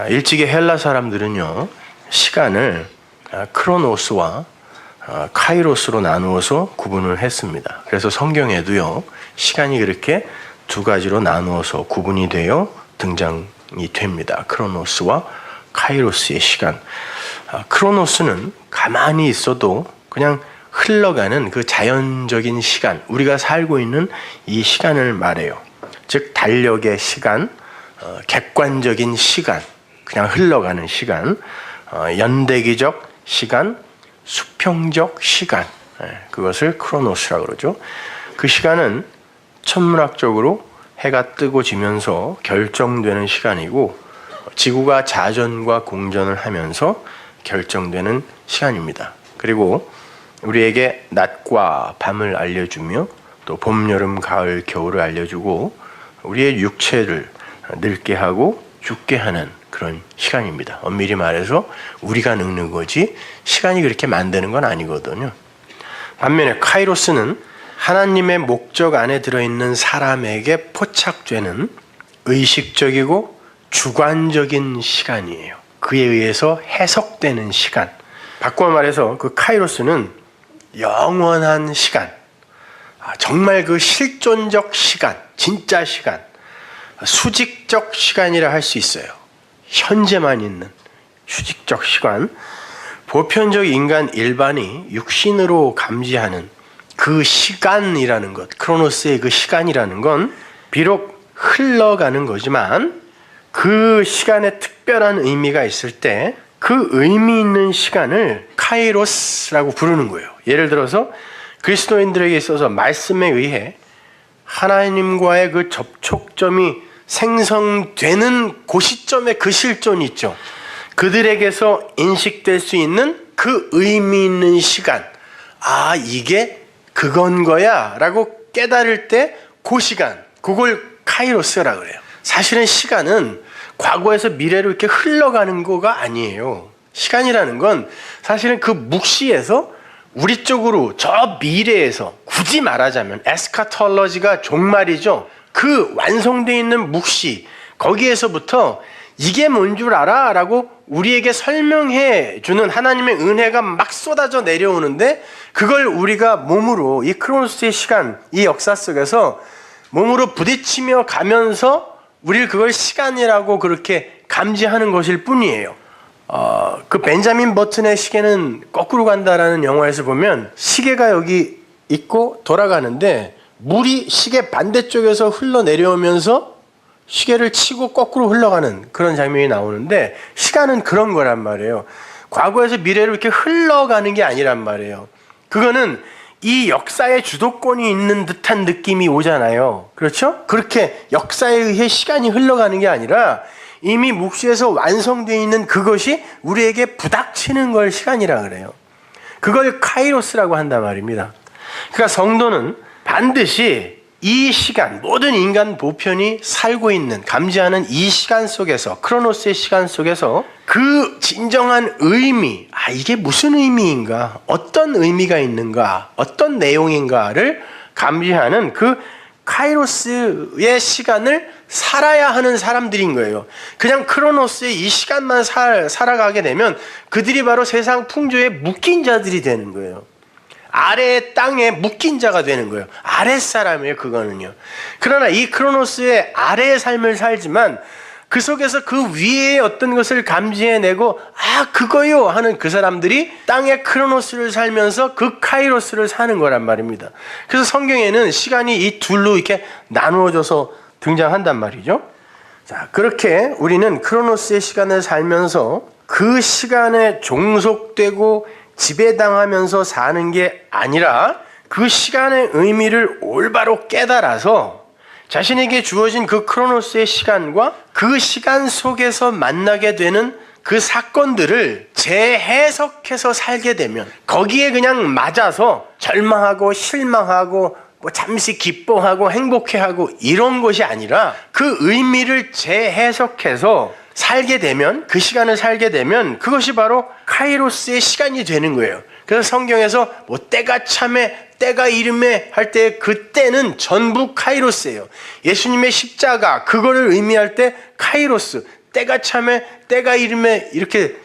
일찍의 헬라 사람들은요, 시간을 크로노스와 카이로스로 나누어서 구분을 했습니다. 그래서 성경에도요, 시간이 그렇게 두 가지로 나누어서 구분이 되어 등장이 됩니다. 크로노스와 카이로스의 시간. 크로노스는 가만히 있어도 그냥 흘러가는 그 자연적인 시간, 우리가 살고 있는 이 시간을 말해요. 즉 달력의 시간, 객관적인 시간, 그냥 흘러가는 시간, 연대기적 시간, 수평적 시간, 그것을 크로노스라고 그러죠. 그 시간은 천문학적으로 해가 뜨고 지면서 결정되는 시간이고, 지구가 자전과 공전을 하면서 결정되는 시간입니다. 그리고 우리에게 낮과 밤을 알려주며 또 봄, 여름, 가을, 겨울을 알려주고 우리의 육체를 늙게 하고 죽게 하는 그런 시간입니다. 엄밀히 말해서 우리가 늙는 거지 시간이 그렇게 만드는 건 아니거든요. 반면에 카이로스는 하나님의 목적 안에 들어있는 사람에게 포착되는 의식적이고 주관적인 시간이에요. 그에 의해서 해석되는 시간. 바꿔 말해서 그 카이로스는 영원한 시간, 정말 그 실존적 시간, 진짜 시간, 수직적 시간이라 할 수 있어요. 현재만 있는 수직적 시간. 보편적 인간 일반이 육신으로 감지하는 그 시간이라는 것, 크로노스의 그 시간이라는 건 비록 흘러가는 거지만 그 시간에 특별한 의미가 있을 때 그 의미 있는 시간을 카이로스라고 부르는 거예요. 예를 들어서 그리스도인들에게 있어서 말씀에 의해 하나님과의 그 접촉점이 생성되는 그 시점에 그 실존이 있죠. 그들에게서 인식될 수 있는 그 의미 있는 시간, 이게 그건 거야 라고 깨달을 때 그 시간, 그걸 카이로스라 그래요. 사실은 시간은 과거에서 미래로 이렇게 흘러가는 거가 아니에요. 시간이라는 건 사실은 그 묵시에서 우리 쪽으로 저 미래에서, 굳이 말하자면 에스카톨로지가 종말이죠. 그 완성되어 있는 묵시, 거기에서부터 이게 뭔 줄 알아? 라고 우리에게 설명해 주는 하나님의 은혜가 막 쏟아져 내려오는데, 그걸 우리가 몸으로, 이 크로노스의 시간, 이 역사 속에서 몸으로 부딪히며 가면서 우리를 그걸 시간이라고 그렇게 감지하는 것일 뿐이에요. 그 벤자민 버튼의 시계는 거꾸로 간다라는 영화에서 보면 시계가 여기 있고 돌아가는데 물이 시계 반대쪽에서 흘러내려오면서 시계를 치고 거꾸로 흘러가는 그런 장면이 나오는데, 시간은 그런 거란 말이에요. 과거에서 미래로 이렇게 흘러가는 게 아니란 말이에요. 그거는 이 역사의 주도권이 있는 듯한 느낌이 오잖아요. 그렇죠? 그렇게 역사에 의해 시간이 흘러가는 게 아니라 이미 묵시에서 완성되어 있는 그것이 우리에게 부닥치는 걸 시간이라 그래요. 그걸 카이로스라고 한단 말입니다. 그러니까 성도는 반드시 이 시간, 모든 인간 보편이 살고 있는, 감지하는 이 시간 속에서, 크로노스의 시간 속에서 그 진정한 의미, 이게 무슨 의미인가, 어떤 의미가 있는가, 어떤 내용인가를 감지하는 그 카이로스의 시간을 살아야 하는 사람들인 거예요. 그냥 크로노스의 이 시간만 살아가게 되면 그들이 바로 세상 풍조에 묶인 자들이 되는 거예요. 아래의 땅에 묶인 자가 되는 거예요. 아랫사람이에요, 그거는요. 그러나 이 크로노스의 아래의 삶을 살지만 그 속에서 그 위에 어떤 것을 감지해내고 그거요 하는 그 사람들이 땅의 크로노스를 살면서 그 카이로스를 사는 거란 말입니다. 그래서 성경에는 시간이 이 둘로 이렇게 나누어져서 등장한단 말이죠. 자, 그렇게 우리는 크로노스의 시간을 살면서 그 시간에 종속되고 지배당하면서 사는 게 아니라 그 시간의 의미를 올바로 깨달아서 자신에게 주어진 그 크로노스의 시간과 그 시간 속에서 만나게 되는 그 사건들을 재해석해서 살게 되면, 거기에 그냥 맞아서 절망하고 실망하고 잠시 기뻐하고 행복해하고 이런 것이 아니라 그 의미를 재해석해서 살게 되면, 그 시간을 살게 되면 그것이 바로 카이로스의 시간이 되는 거예요. 그래서 성경에서 때가 참에 때가 이름에 할 때 그 때는 전부 카이로스예요. 예수님의 십자가, 그거를 의미할 때 카이로스, 때가 참에 때가 이름에 이렇게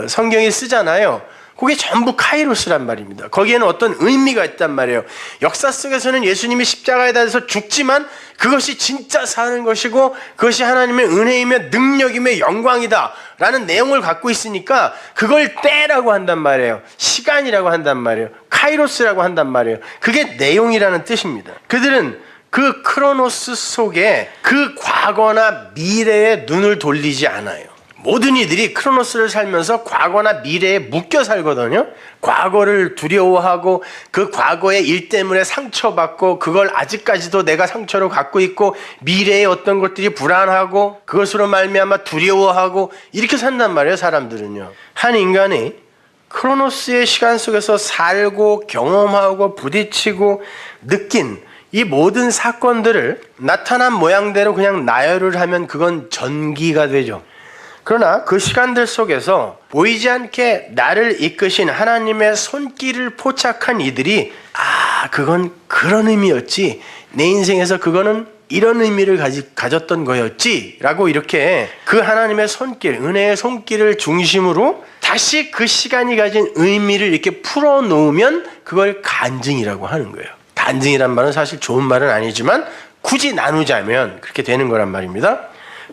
성경이 쓰잖아요. 그게 전부 카이로스란 말입니다. 거기에는 어떤 의미가 있단 말이에요. 역사 속에서는 예수님이 십자가에 달려서 죽지만 그것이 진짜 사는 것이고 그것이 하나님의 은혜이며 능력이며 영광이다 라는 내용을 갖고 있으니까 그걸 때라고 한단 말이에요. 시간이라고 한단 말이에요. 카이로스라고 한단 말이에요. 그게 내용이라는 뜻입니다. 그들은 그 크로노스 속에 그 과거나 미래에 눈을 돌리지 않아요. 모든 이들이 크로노스를 살면서 과거나 미래에 묶여 살거든요. 과거를 두려워하고 그 과거의 일 때문에 상처받고 그걸 아직까지도 내가 상처로 갖고 있고 미래의 어떤 것들이 불안하고 그것으로 말미암아 두려워하고 이렇게 산단 말이에요. 사람들은요. 한 인간이 크로노스의 시간 속에서 살고 경험하고 부딪히고 느낀 이 모든 사건들을 나타난 모양대로 그냥 나열을 하면 그건 전기가 되죠. 그러나 그 시간들 속에서 보이지 않게 나를 이끄신 하나님의 손길을 포착한 이들이 그건 그런 의미였지, 내 인생에서 그거는 이런 의미를 가졌던 거였지 라고 이렇게 그 하나님의 손길, 은혜의 손길을 중심으로 다시 그 시간이 가진 의미를 이렇게 풀어놓으면 그걸 간증이라고 하는 거예요. 간증이란 말은 사실 좋은 말은 아니지만 굳이 나누자면 그렇게 되는 거란 말입니다.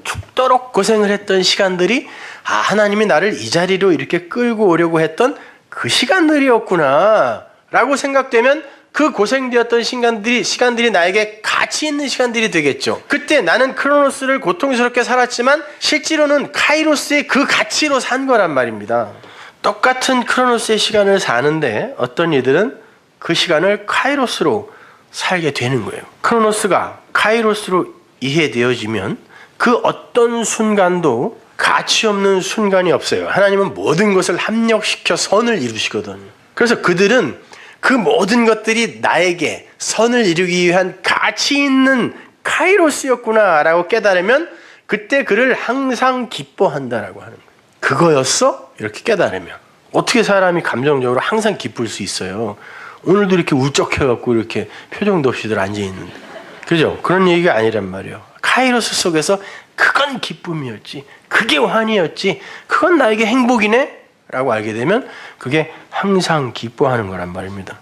죽도록 고생을 했던 시간들이 하나님이 나를 이 자리로 이렇게 끌고 오려고 했던 그 시간들이었구나 라고 생각되면 그 고생되었던 시간들이 나에게 가치 있는 시간들이 되겠죠. 그때 나는 크로노스를 고통스럽게 살았지만 실제로는 카이로스의 그 가치로 산 거란 말입니다. 똑같은 크로노스의 시간을 사는데 어떤 이들은 그 시간을 카이로스로 살게 되는 거예요. 크로노스가 카이로스로 이해되어지면 그 어떤 순간도 가치 없는 순간이 없어요. 하나님은 모든 것을 합력시켜 선을 이루시거든요. 그래서 그들은 그 모든 것들이 나에게 선을 이루기 위한 가치 있는 카이로스였구나 라고 깨달으면 그때 그를 항상 기뻐한다라고 하는 거예요. 그거였어? 이렇게 깨달으면 어떻게 사람이 감정적으로 항상 기쁠 수 있어요? 오늘도 이렇게 울적해갖고 이렇게 표정도 없이들 앉아있는데, 그죠? 그런 얘기가 아니란 말이에요. 카이로스 속에서 그건 기쁨이었지, 그게 환희였지, 그건 나에게 행복이네 라고 알게 되면 그게 항상 기뻐하는 거란 말입니다.